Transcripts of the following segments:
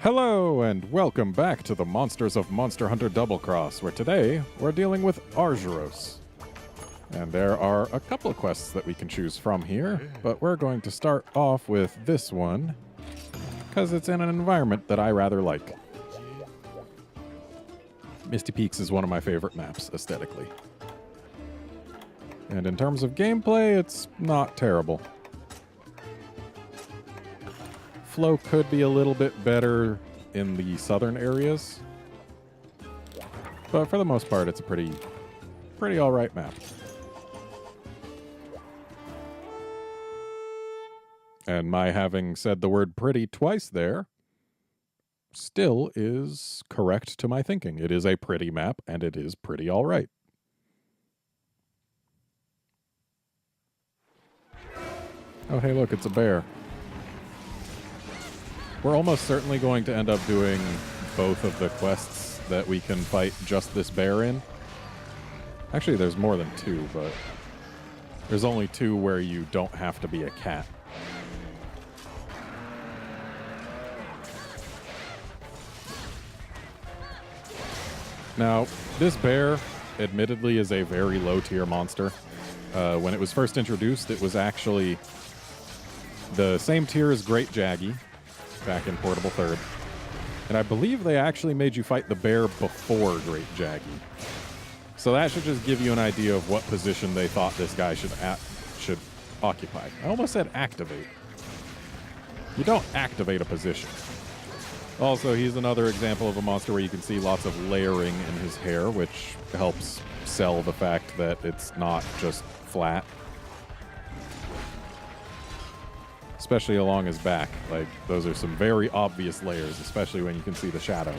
Hello and welcome back to the Monsters of Monster Hunter Double Cross, where today we're dealing with Arzuros. And there are a couple of quests that we can choose from here, but we're going to start off with this one, because it's in an environment that I rather like. Misty Peaks is one of my favorite maps, aesthetically. And in terms of gameplay, it's not terrible. Flow could be a little bit better in the southern areas, but for the most part, it's a pretty alright map. And my having said the word pretty twice there still is correct to my thinking. It is a pretty map, and it is pretty alright. Oh, hey, look, it's a bear. We're almost certainly going to end up doing both of the quests that we can fight just this bear in. Actually, there's more than two, but there's only two where you don't have to be a cat. Now, this bear, admittedly, is a very low-tier monster. When it was first introduced, it was actually the same tier as Great Jaggy, back in Portable Third. And I believe they actually made you fight the bear before Great Jaggy. So that should just give you an idea of what position they thought this guy should occupy. I almost said activate. You don't activate a position. Also, he's another example of a monster where you can see lots of layering in his hair, which helps sell the fact that it's not just flat. Especially along his back. Like, those are some very obvious layers, especially when you can see the shadow.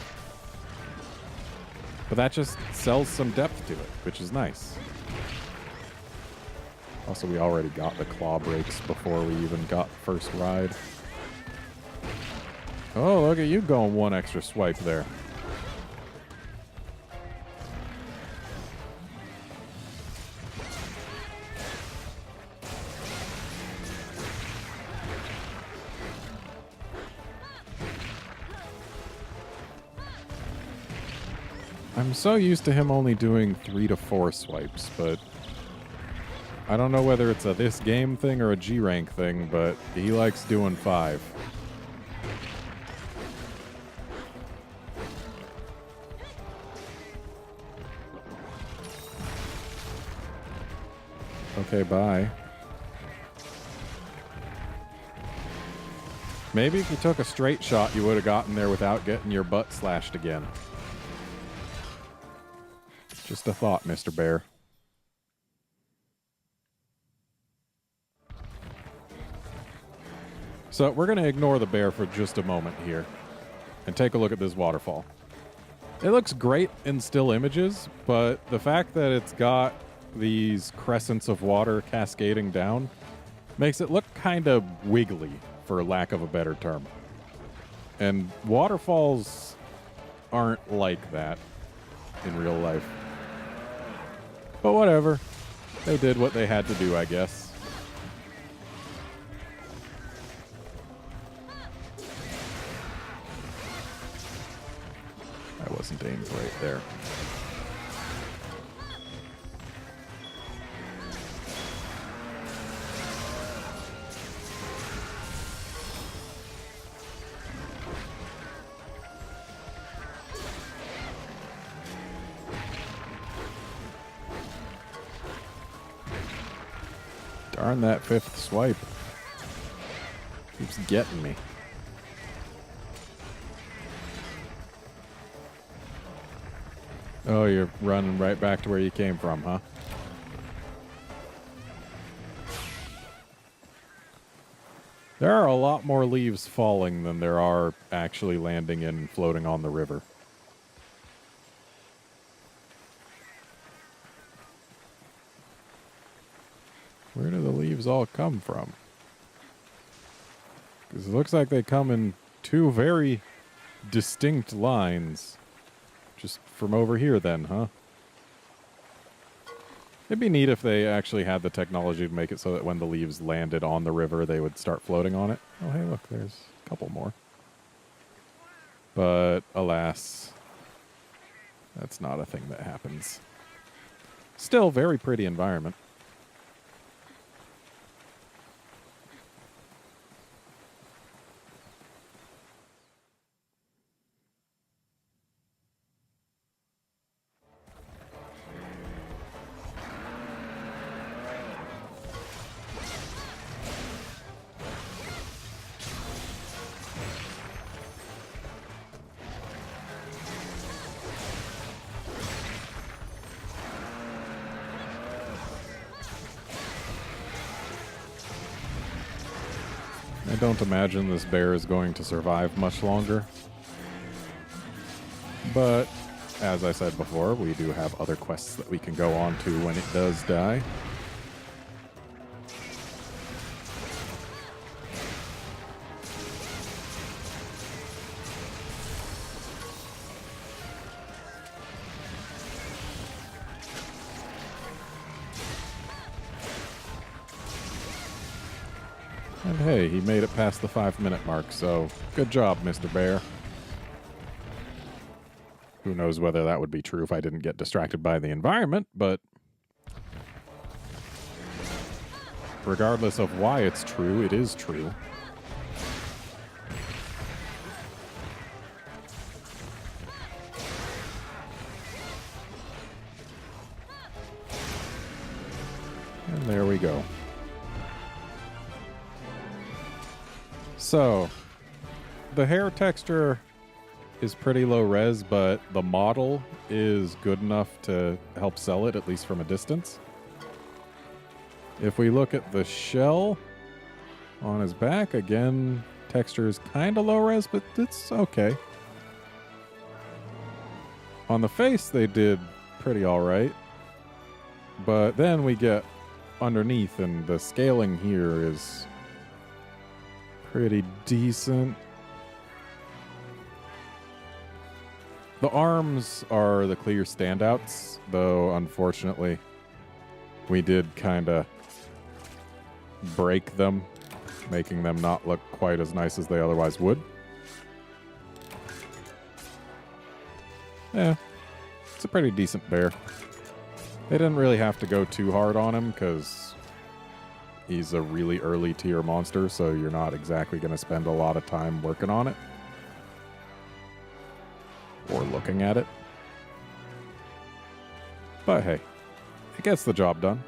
But that just sells some depth to it, which is nice. Also, we already got the claw breaks before we even got the first ride. Oh, look at you going one extra swipe there. I'm so used to him only doing 3 to 4 swipes, but I don't know whether it's a this game thing or a G rank thing, but he likes doing 5. Okay, bye. Maybe if you took a straight shot, you would have gotten there without getting your butt slashed again. Just a thought, Mr. Bear. So we're going to ignore the bear for just a moment here and take a look at this waterfall. It looks great in still images, but the fact that it's got these crescents of water cascading down makes it look kind of wiggly, for lack of a better term. And waterfalls aren't like that in real life. But whatever. They did what they had to do, I guess. I wasn't aimed right there. Darn that 5th swipe. Keeps getting me. Oh, you're running right back to where you came from, huh? There are a lot more leaves falling than there are actually landing and floating on the river. Where do the leaves all come from? Because it looks like they come in 2 very distinct lines. Just from over here then, huh? It'd be neat if they actually had the technology to make it so that when the leaves landed on the river, they would start floating on it. Oh, hey, look, there's a couple more. But alas, that's not a thing that happens. Still, very pretty environment. I don't imagine this bear is going to survive much longer. But, as I said before, we do have other quests that we can go on to when it does die. And hey, he made it past the 5-minute mark, so good job, Mr. Bear. Who knows whether that would be true if I didn't get distracted by the environment, but regardless of why it's true, it is true. And there we go. So, the hair texture is pretty low res, but the model is good enough to help sell it, at least from a distance. If we look at the shell on his back, again, texture is kind of low res, but it's okay. On the face, they did pretty all right. But then we get underneath, and the scaling here is pretty decent. The arms are the clear standouts, though unfortunately we did kind of break them, making them not look quite as nice as they otherwise would. Yeah, it's a pretty decent bear. They didn't really have to go too hard on him because he's a really early tier monster, so you're not exactly going to spend a lot of time working on it or looking at it. But hey, it gets the job done.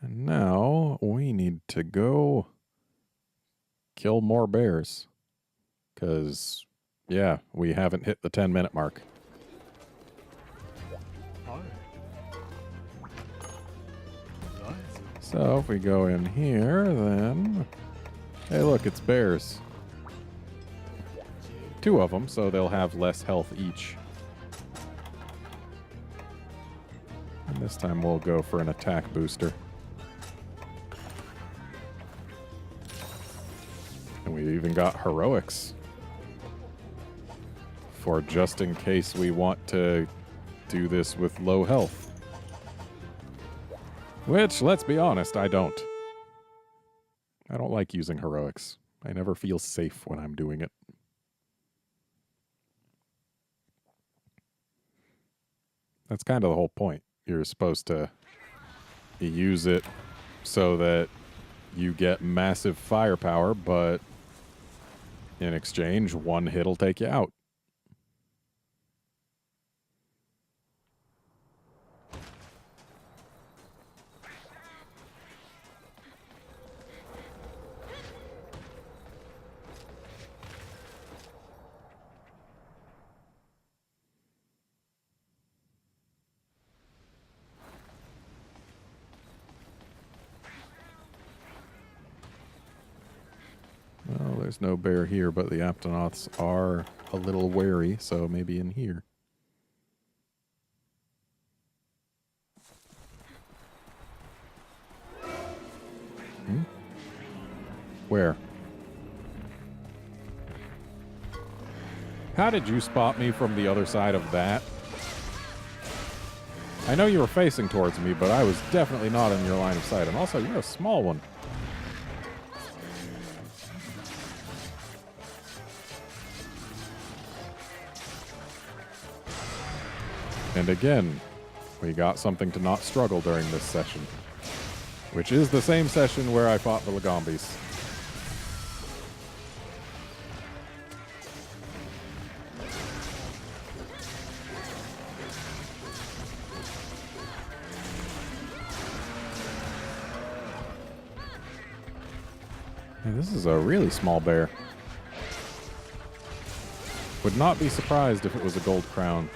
And now we need to go kill more bears. Because, yeah, we haven't hit the 10-minute mark. So if we go in here, then... Hey, look, it's bears. 2 of them, so they'll have less health each. And this time we'll go for an attack booster. And we even got heroics. For just in case we want to do this with low health. Which, let's be honest, I don't. I don't like using heroics. I never feel safe when I'm doing it. That's kind of the whole point. You're supposed to use it so that you get massive firepower, but in exchange, one hit'll take you out. Well, there's no bear here, but the Aptonoths are a little wary, so maybe in here. Where? How did you spot me from the other side of that? I know you were facing towards me, but I was definitely not in your line of sight. And also, you're a small one. And again, we got something to not struggle during this session, which is the same session where I fought the Legombis. Hey, this is a really small bear. Would not be surprised if it was a gold crown.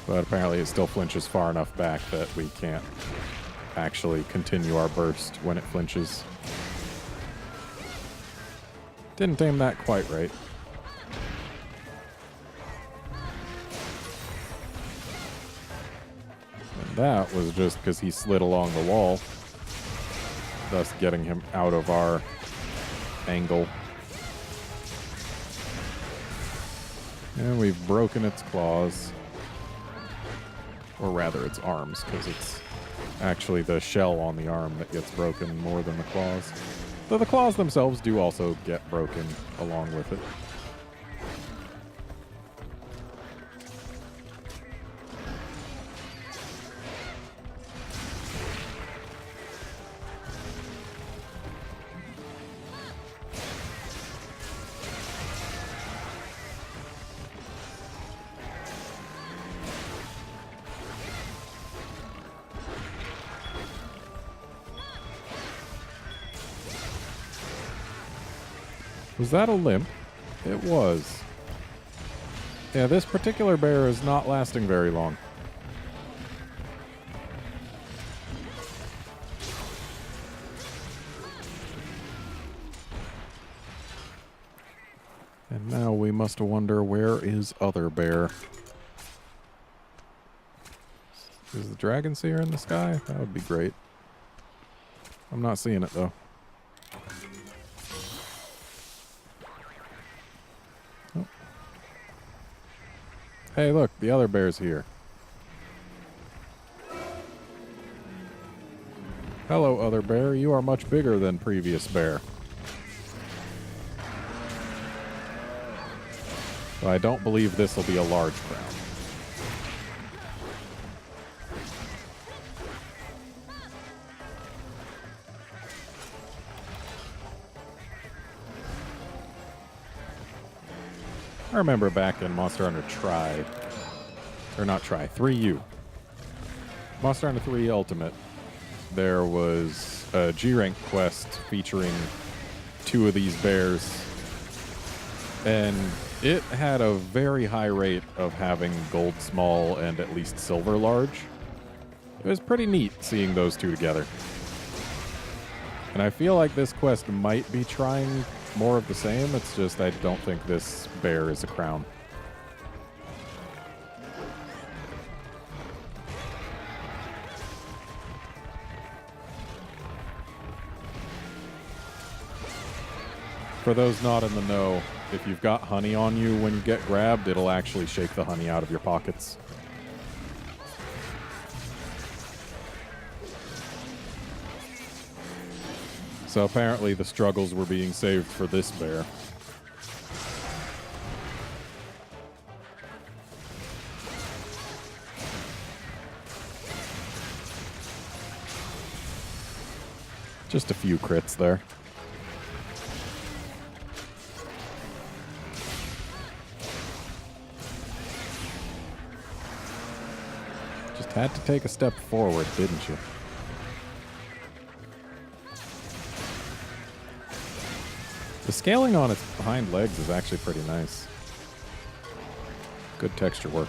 But apparently it still flinches far enough back that we can't actually continue our burst when it flinches. Didn't aim that quite right. And that was just because he slid along the wall, thus getting him out of our angle. And we've broken its claws. Or rather, its arms, because it's actually the shell on the arm that gets broken more than the claws. Though the claws themselves do also get broken along with it. Was that a limp? It was. Yeah, this particular bear is not lasting very long. And now we must wonder, where is other bear? Is the dragon seer in the sky? That would be great. I'm not seeing it though. Hey, look, the other bear's here. Hello, other bear. You are much bigger than previous bear. So I don't believe this will be a large crown. I remember back in Monster Hunter Tri, or not Tri, 3U. Monster Hunter 3 Ultimate, there was a G-Rank quest featuring 2 of these bears, and it had a very high rate of having gold small and at least silver large. It was pretty neat seeing those 2 together. And I feel like this quest might be trying more of the same. It's just I don't think this bear is a crown. For those not in the know, if you've got honey on you when you get grabbed, it'll actually shake the honey out of your pockets. So apparently the struggles were being saved for this bear. Just a few crits there. Just had to take a step forward, didn't you? The scaling on its hind legs is actually pretty nice. Good texture work.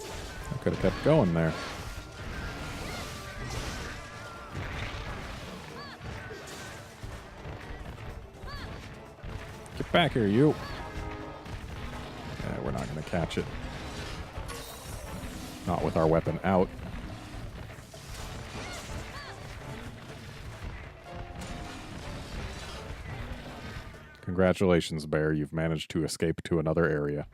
I could have kept going there. Get back here, you. Yeah, we're not going to catch it. Not with our weapon out. Congratulations, Bear. You've managed to escape to another area.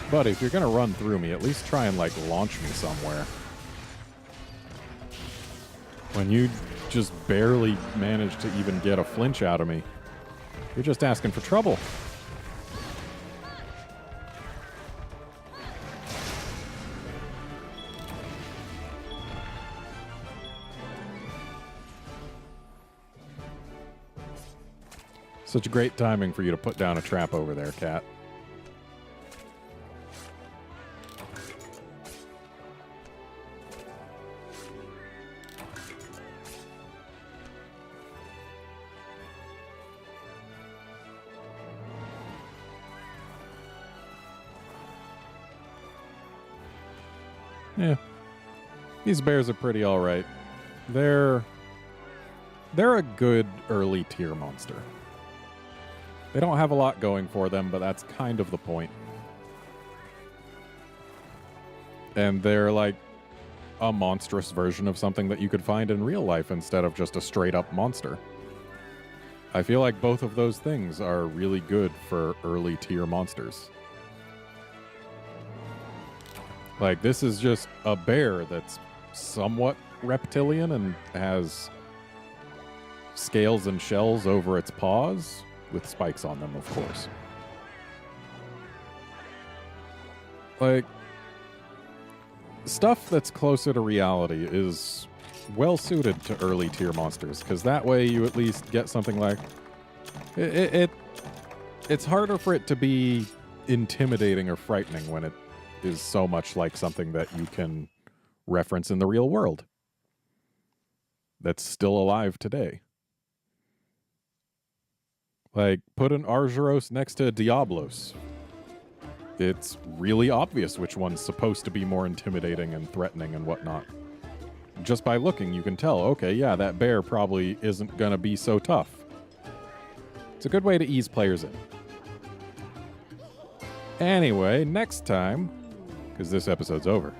Buddy, if you're gonna run through me, at least try and, like, launch me somewhere. When you just barely manage to even get a flinch out of me, you're just asking for trouble. Such great timing for you to put down a trap over there, Cat. Yeah. These bears are pretty alright. They're a good early tier monster. They don't have a lot going for them, but that's kind of the point. And they're like a monstrous version of something that you could find in real life instead of just a straight up monster. I feel like both of those things are really good for early tier monsters. Like, this is just a bear that's somewhat reptilian and has scales and shells over its paws, with spikes on them, of course. Like, stuff that's closer to reality is well suited to early tier monsters, because that way you at least get something like... It's harder for it to be intimidating or frightening when it is so much like something that you can reference in the real world that's still alive today. Like, put an Arzuros next to Diablos. It's really obvious which one's supposed to be more intimidating and threatening and whatnot. Just by looking, you can tell, okay, yeah, that bear probably isn't going to be so tough. It's a good way to ease players in. Anyway, next time, because this episode's over,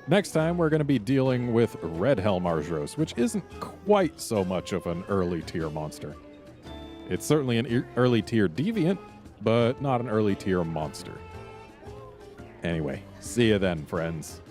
next time we're going to be dealing with Red Helm Arzuros, which isn't quite so much of an early tier monster. It's certainly an early tier deviant, but not an early tier monster. Anyway, see you then, friends.